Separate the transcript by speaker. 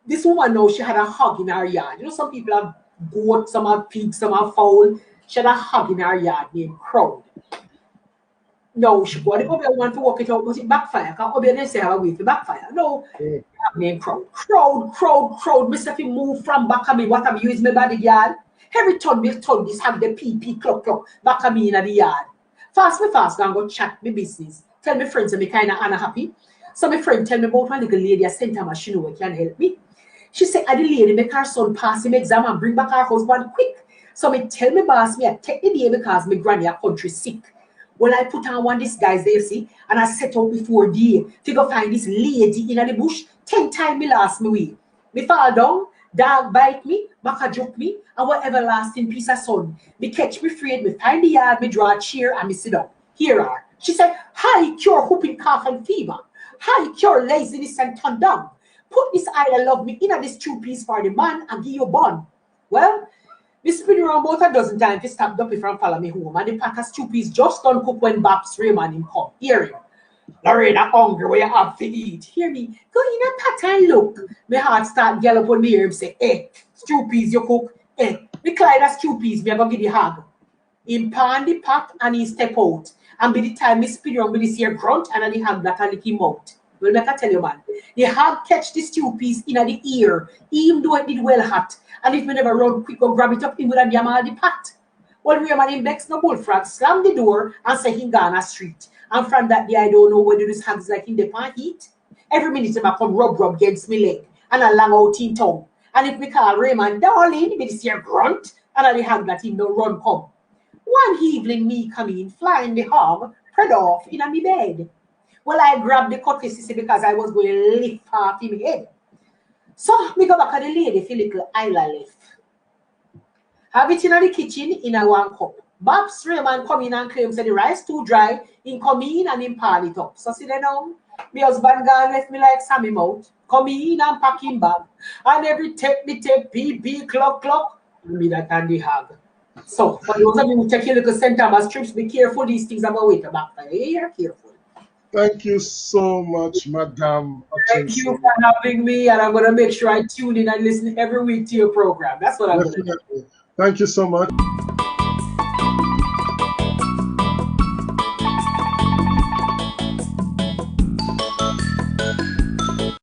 Speaker 1: This woman now, she had a hog in her yard. You know, some people have goat, some have pigs, some have fowl. She had a hog in her yard named Crowd. No, she got the Obeah one to work it out, but it backfire. Because Obeah didn't say have a way to backfire. No, named Crowd. Crowd. Mr. Fi move from back of me. What I'm using my bodyguard. Every time this have the PP clock back of me in the yard. Fast, and go chat my business. Tell my friends that me kind of unhappy. So my friend tell me about one little lady I sent her machine who can help me. She said, the lady make her son pass him exam and bring back her husband quick. So me tell me boss me I take the day because my granny a country sick. Well, I put on one disguise there, see, and I set out before day to go find this lady in the bush. 10 times me last me way. Me fall down, dog bite me, maca joke me, and whatever lasting piece of sun. Me catch me afraid, me find the yard, me draw a chair, and me sit down. Here are. She said, hi, cure whooping cough and fever. Hi, cure laziness and turn down. Put this I love me in this 2-piece for the man and give you bun. Well, we spin around about a dozen times to stop Duppy from follow me home. And the pot of 2-piece just done cook when Babs Raymond him come. Hear him. Lorena hungry where you have to eat. Hear me. Go in a pot and look. My heart start gallop on me here and say, stew peas you cook. Me Clyde a stew peas, me gonna give the hog. Him pan the pot and he step out. And by the time me spin around with this here grunt and the hog that lick him out. Well, make I tell you, man. The hog catch the stew piece in the ear, even though it did well hot. And if me never run quick or grab it up, he would have yammed the pot. Well, Raymond him vex no bullfrog, slam the door and say he gone a street. And from that day, I don't know whether this hog is like in the pan heat. Every minute, he come rub against me leg and a long out in tongue. And if me call Raymond, darling, me this here grunt, and the hog that him no run come. One evening, me come in, flying the hog, spread off in a me bed. Well, I grabbed the cutlass because I was going to lift half in my head. So, me go back to the lady for little isla left. Have it in the kitchen in a 1 cup. Babs Raymond come in and claims that the rice too dry. He come in and he pan it up. So see there now, my husband gone left me like Sammy mouth. Come in and pack him bag. And every tape, PP, clock, me that and the hog. So, for those of you who take your little St. Thomas trips, be careful, these things are going to wait back. You're careful.
Speaker 2: Thank you so much, Madam Hutchinson.
Speaker 1: Thank you for having me, and I'm going to make sure I tune in and listen every week to your program. That's what I'm going to do.
Speaker 2: Thank you so much.